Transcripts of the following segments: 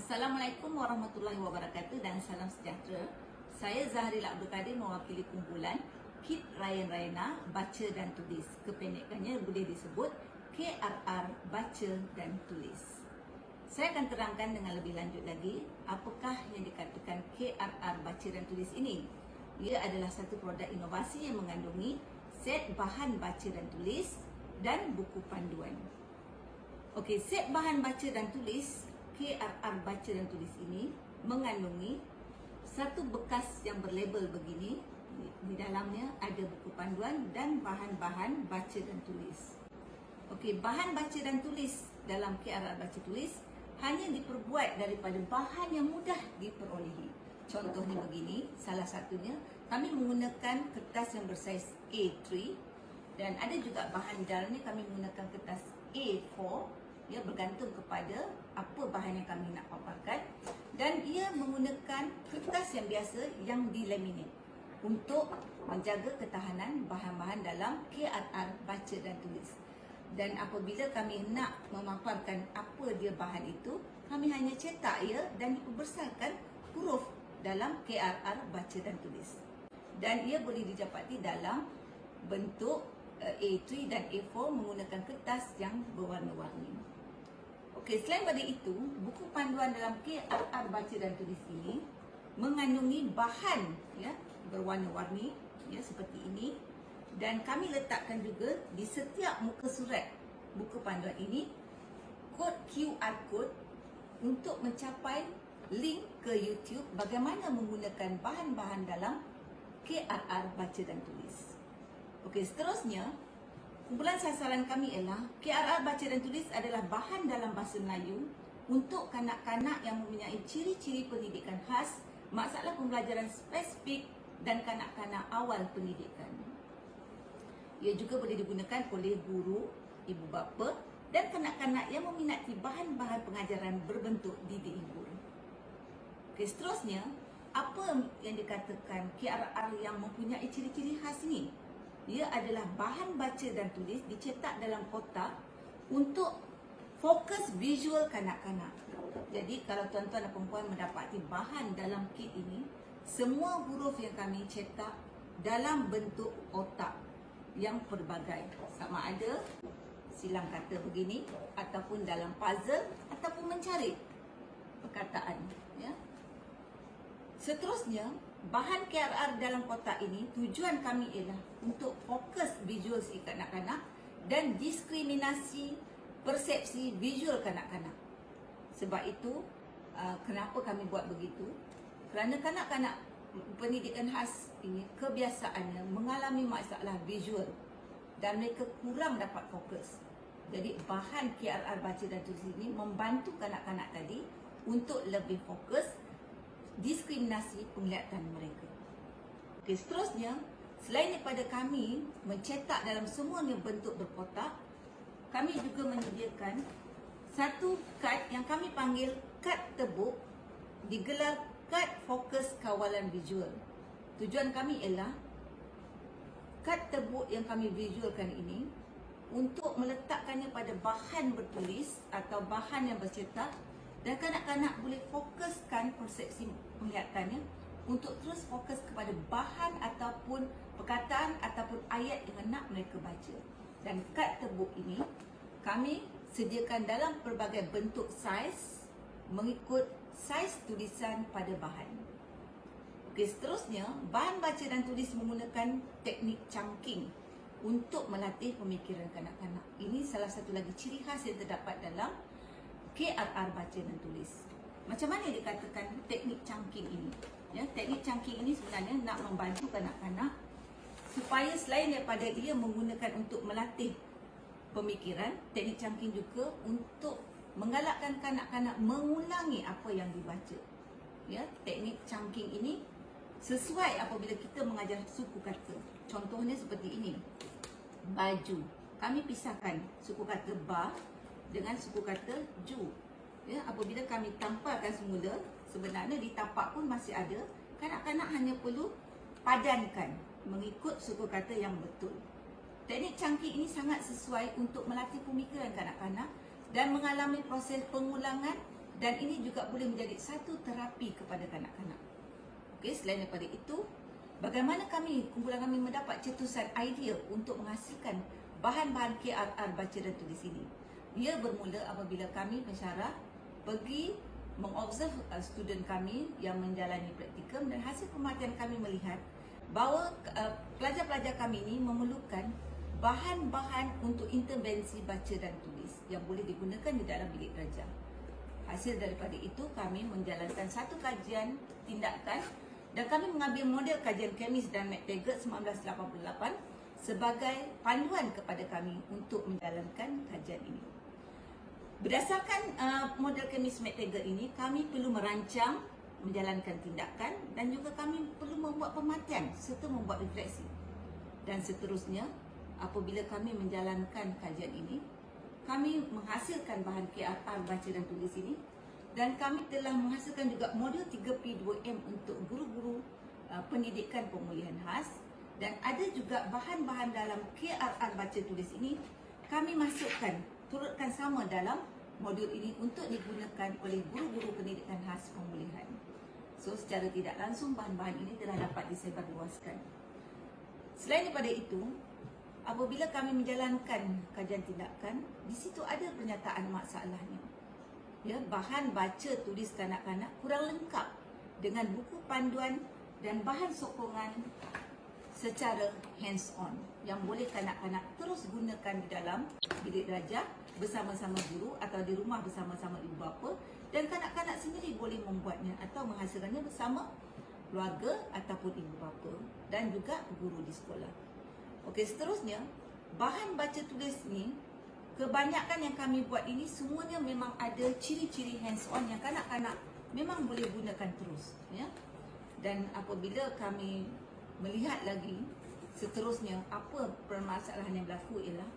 Assalamualaikum warahmatullahi wabarakatuh dan salam sejahtera. Saya Zahrila Abdul Kadir mewakili kumpulan Kit Ryan Raina Baca dan Tulis. Kependekannya boleh disebut KRR Baca dan Tulis. Saya akan terangkan dengan lebih lanjut lagi apakah yang dikatakan KRR Baca dan Tulis ini. Ia adalah satu produk inovasi yang mengandungi set bahan baca dan tulis dan buku panduan. Okey, set bahan baca dan tulis KRR Baca dan Tulis ini mengandungi satu bekas yang berlabel begini. Di dalamnya ada buku panduan dan bahan-bahan baca dan tulis. Okey, bahan baca dan tulis dalam KRR Baca Tulis hanya diperbuat daripada bahan yang mudah diperolehi. Contohnya begini, salah satunya kami menggunakan kertas yang bersaiz A3 dan ada juga bahan di dalamnya kami menggunakan kertas A4. Ia bergantung kepada apa bahan yang kami nak paparkan, dan ia menggunakan kertas yang biasa yang dilaminate untuk menjaga ketahanan bahan-bahan dalam KRR Baca dan Tulis. Dan apabila kami nak memaparkan apa dia bahan itu, kami hanya cetak ia dan diperbesarkan huruf dalam KRR Baca dan Tulis. Dan ia boleh didapati dalam bentuk A3 dan A4 menggunakan kertas yang berwarna-warni. Okey, selain pada itu, buku panduan dalam KRR Baca dan Tulis ini mengandungi bahan berwarna-warni seperti ini, dan kami letakkan juga di setiap muka surat buku panduan ini kod QR code untuk mencapai link ke YouTube bagaimana menggunakan bahan-bahan dalam KRR Baca dan Tulis. Okey, seterusnya kumpulan sasaran kami ialah KRR Baca dan Tulis adalah bahan dalam bahasa Melayu untuk kanak-kanak yang mempunyai ciri-ciri pendidikan khas, masalah pembelajaran spesifik dan kanak-kanak awal pendidikan. Ia juga boleh digunakan oleh guru, ibu bapa dan kanak-kanak yang meminati bahan-bahan pengajaran berbentuk didik hibur. Okey, seterusnya, apa yang dikatakan KRR yang mempunyai ciri-ciri khas ini? Ia adalah bahan baca dan tulis dicetak dalam kotak untuk fokus visual kanak-kanak. Jadi kalau tuan-tuan dan perempuan mendapati bahan dalam kit ini, semua huruf yang kami cetak dalam bentuk otak yang pelbagai. Sama ada silang kata begini, ataupun dalam puzzle, ataupun mencari perkataan. Seterusnya, bahan KRR dalam kotak ini tujuan kami ialah untuk fokus visual si kanak-kanak dan diskriminasi persepsi visual kanak-kanak. Sebab itu, kenapa kami buat begitu? Kerana kanak-kanak pendidikan khas ini kebiasaannya mengalami masalah visual dan mereka kurang dapat fokus. Jadi bahan KRR Baca dan Tulis ini membantu kanak-kanak tadi untuk lebih fokus diskriminasi penglihatan mereka. Okey, seterusnya, selain daripada kami mencetak dalam semuanya bentuk berkotak, kami juga menyediakan satu kad yang kami panggil kad tebuk, digelar kad fokus kawalan visual. Tujuan kami ialah kad tebuk yang kami visualkan ini untuk meletakkannya pada bahan bertulis atau bahan yang bercetak, dan kanak-kanak boleh fokuskan persepsi penglihatannya untuk terus fokus kepada bahan ataupun perkataan ataupun ayat yang nak mereka baca. Dan kad tebuk ini kami sediakan dalam pelbagai bentuk saiz mengikut saiz tulisan pada bahan. Okey, seterusnya, bahan baca dan tulis menggunakan teknik chunking untuk melatih pemikiran kanak-kanak. Ini salah satu lagi ciri khas yang terdapat dalam KRR Baca dan Tulis. Macam mana dikatakan teknik chunking ini? Teknik chunking ini sebenarnya nak membantu kanak-kanak supaya selain daripada ia menggunakan untuk melatih pemikiran, teknik chunking juga untuk menggalakkan kanak-kanak mengulangi apa yang dibaca. Teknik chunking ini sesuai apabila kita mengajar suku kata. Contohnya seperti ini. Baju. Kami pisahkan suku kata ba dengan suku kata ju. Apabila kami tampalkan semula, sebenarnya di tapak pun masih ada. Kanak-kanak hanya perlu padankan mengikut suku kata yang betul. Teknik chunking ini sangat sesuai untuk melatih pemikiran kanak-kanak dan mengalami proses pengulangan dan ini juga boleh menjadi satu terapi kepada kanak-kanak. Okey, selain daripada itu, bagaimana kumpulan kami mendapat cetusan idea untuk menghasilkan bahan-bahan KRR baca dan tulis ini? Ia bermula apabila kami pensyarah pergi mengobserv student kami yang menjalani praktikum, dan hasil pemerhatian kami melihat bahawa pelajar-pelajar kami ini memerlukan bahan-bahan untuk intervensi baca dan tulis yang boleh digunakan di dalam bilik belajar. Hasil daripada itu, kami menjalankan satu kajian tindakan dan kami mengambil model kajian Kemis dan McTaggart 1988 sebagai panduan kepada kami untuk menjalankan kajian ini. Berdasarkan model Kemis McTaggart ini, kami perlu merancang, menjalankan tindakan, dan juga kami perlu membuat pemerhatian serta membuat refleksi. Dan seterusnya, apabila kami menjalankan kajian ini, kami menghasilkan bahan KRR baca dan tulis ini, dan kami telah menghasilkan juga modul 3P2M untuk guru-guru pendidikan pemulihan khas, dan ada juga bahan-bahan dalam KRR baca tulis ini kami masukkan, turutkan sama dalam modul ini untuk digunakan oleh guru-guru pendidikan khas pemulihan. So, secara tidak langsung bahan-bahan ini telah dapat disebarluaskan. Selain daripada itu, apabila kami menjalankan kajian tindakan, di situ ada pernyataan masalahnya. Ya, bahan baca tulis kanak-kanak kurang lengkap dengan buku panduan dan bahan sokongan secara hands-on yang boleh kanak-kanak terus gunakan di dalam bilik belajar bersama-sama guru atau di rumah bersama-sama ibu bapa, dan kanak-kanak sendiri boleh membuatnya atau menghasilkannya bersama keluarga ataupun ibu bapa dan juga guru di sekolah. Okey, seterusnya, bahan baca tulis ni, kebanyakan yang kami buat ini semuanya memang ada ciri-ciri hands-on yang kanak-kanak memang boleh gunakan terus, ya. Dan apabila kami melihat lagi seterusnya apa permasalahan yang berlaku ialah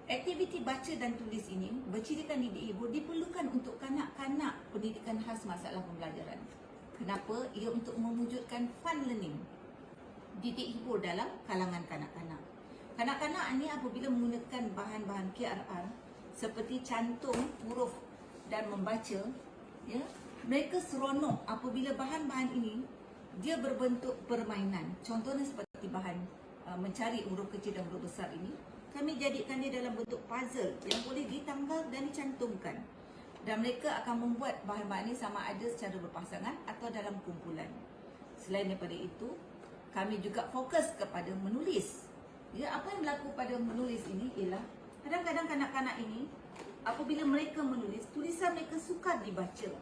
aktiviti baca dan tulis ini bercirikan didik ibu diperlukan untuk kanak-kanak pendidikan khas masalah pembelajaran. Kenapa? Ia untuk mewujudkan fun learning, didik hibur dalam kalangan kanak-kanak. Kanak-kanak ini apabila menggunakan bahan-bahan KRR seperti cantum, huruf dan membaca, ya, mereka seronok apabila bahan-bahan ini dia berbentuk permainan. Contohnya seperti bahan mencari huruf kecil dan huruf besar ini, kami jadikan dia dalam bentuk puzzle yang boleh ditanggal dan dicantumkan. Dan mereka akan membuat bahan-bahan ini sama ada secara berpasangan atau dalam kumpulan. Selain daripada itu, kami juga fokus kepada menulis. Ya, apa yang berlaku pada menulis ini ialah kadang-kadang kanak-kanak ini apabila mereka menulis, tulisan mereka sukar dibaca.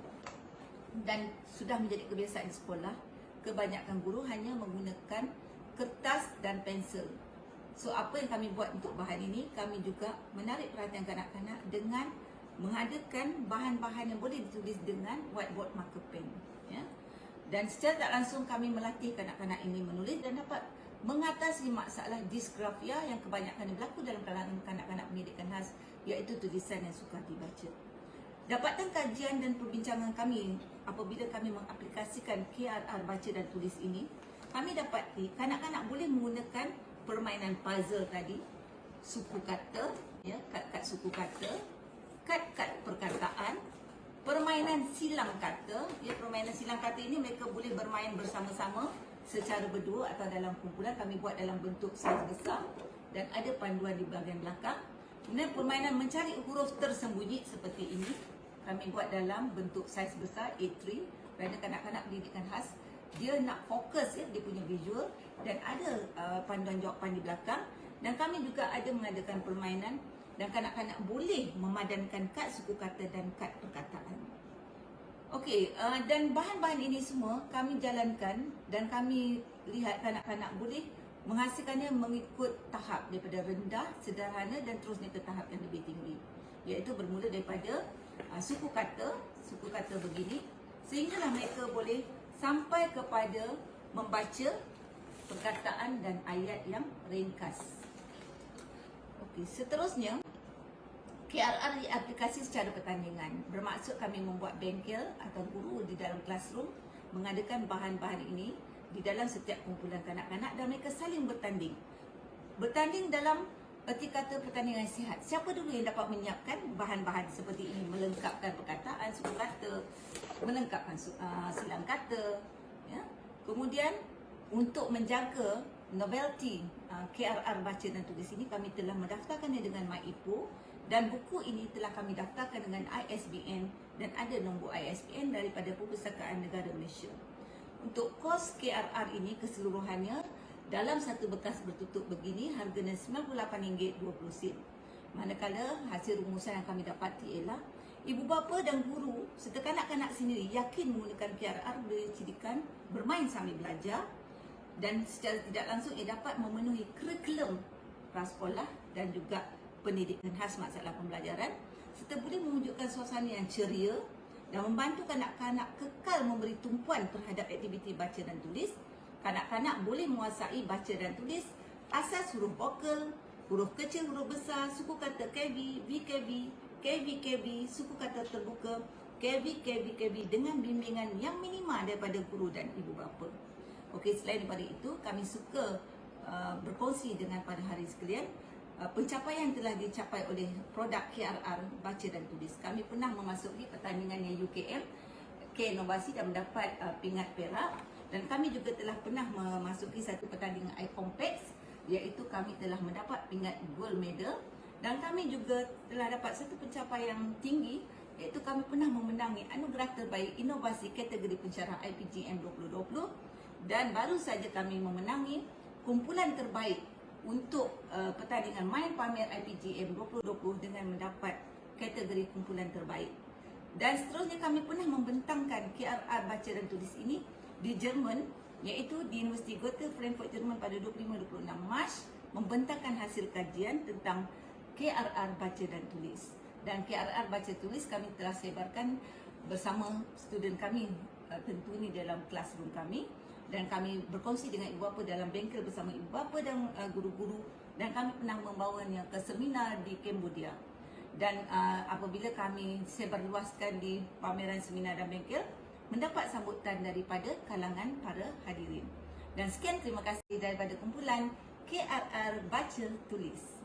Dan sudah menjadi kebiasaan di sekolah, kebanyakan guru hanya menggunakan kertas dan pensel. So, apa yang kami buat untuk bahan ini, kami juga menarik perhatian kanak-kanak dengan mengadakan bahan-bahan yang boleh ditulis dengan whiteboard marker pen. Ya. Dan secara tak langsung kami melatih kanak-kanak ini menulis dan dapat mengatasi masalah disgrafia yang kebanyakan berlaku dalam kalangan kanak-kanak pendidikan khas, iaitu tulisan yang sukar dibaca. Dapatan kajian dan perbincangan kami apabila kami mengaplikasikan KRR baca dan tulis ini, kami dapati kanak-kanak boleh menggunakan permainan puzzle tadi, suku kata, ya, kad-kad suku kata, kad-kad perkataan, permainan silang kata. Ya, permainan silang kata ini mereka boleh bermain bersama-sama secara berdua atau dalam kumpulan. Kami buat dalam bentuk saiz besar dan ada panduan di bahagian belakang. Kemudian permainan mencari huruf tersembunyi seperti ini, kami buat dalam bentuk saiz besar A3 kerana kanak-kanak pendidikan khas dia nak fokus, ya, dia punya visual dan ada panduan jawapan di belakang. Dan kami juga ada mengadakan permainan dan kanak-kanak boleh memadankan kad suku kata dan kad perkataan. Okey, dan bahan-bahan ini semua kami jalankan dan kami lihat kanak-kanak boleh menghasilkannya mengikut tahap daripada rendah, sederhana dan terusnya ke tahap yang lebih tinggi, iaitu bermula daripada suku kata begini sehinggalah mereka boleh sampai kepada membaca perkataan dan ayat yang ringkas. Okey, seterusnya KRR diaplikasi secara pertandingan. Bermaksud kami membuat bengkel atau guru di dalam classroom mengadakan bahan-bahan ini di dalam setiap kumpulan kanak-kanak dan mereka saling bertanding. Bertanding dalam erti kata pertandingan sihat. Siapa dulu yang dapat menyiapkan bahan-bahan seperti ini, melengkapkan perkataan, suku kata, melengkapkan silang kata, ya. Kemudian untuk menjaga novelty KRR baca dan tulis ini, kami telah mendaftarkannya dengan MyIPO, dan buku ini telah kami daftarkan dengan ISBN dan ada nombor ISBN daripada Perpustakaan Negara Malaysia. Untuk kos KRR ini keseluruhannya dalam satu bekas bertutup begini harganya RM98.20. Manakala hasil rumusan yang kami dapati ialah ibu bapa dan guru serta kanak-kanak sendiri yakin menggunakan KRR boleh dijadikan bermain sambil belajar, dan secara tidak langsung ia dapat memenuhi kurikulum prasekolah dan juga pendidikan khas masalah pembelajaran, serta boleh mewujudkan suasana yang ceria dan membantu kanak-kanak kekal memberi tumpuan terhadap aktiviti baca dan tulis. Kanak-kanak boleh menguasai baca dan tulis asas huruf vokal, huruf kecil, huruf besar, suku kata KB, VKB, KV, suku kata terbuka, KV dengan bimbingan yang minima daripada guru dan ibu bapa. Okey, selain daripada itu, kami suka berkongsi dengan para hari sekalian pencapaian telah dicapai oleh produk KRR baca dan tulis. Kami pernah memasuki pertandingannya UKM K Inovasi dan mendapat pingat perak, dan kami juga telah pernah memasuki satu pertandingan iCompex, iaitu kami telah mendapat pingat gold medal, dan kami juga telah dapat satu pencapaian yang tinggi, iaitu kami pernah memenangi anugerah terbaik inovasi kategori pensyarah IPGM 2020, dan baru saja kami memenangi kumpulan terbaik untuk pertandingan main pamer IPGM 2020 dengan mendapat kategori kumpulan terbaik. Dan seterusnya kami pernah membentangkan KRR baca dan tulis ini di Jerman, iaitu di Universiti Goethe Frankfurt Jerman pada 25-26 Mac, membentangkan hasil kajian tentang KRR baca dan tulis. Dan KRR baca tulis kami telah sebarkan bersama student kami, tentu ni dalam classroom kami, dan kami berkongsi dengan ibu bapa dalam bengkel bersama ibu bapa dan guru-guru, dan kami pernah membawanya ke seminar di Cambodia. Dan apabila kami sebarluaskan di pameran seminar dan bengkel, mendapat sambutan daripada kalangan para hadirin. Dan sekian, terima kasih daripada kumpulan KRR Baca Tulis.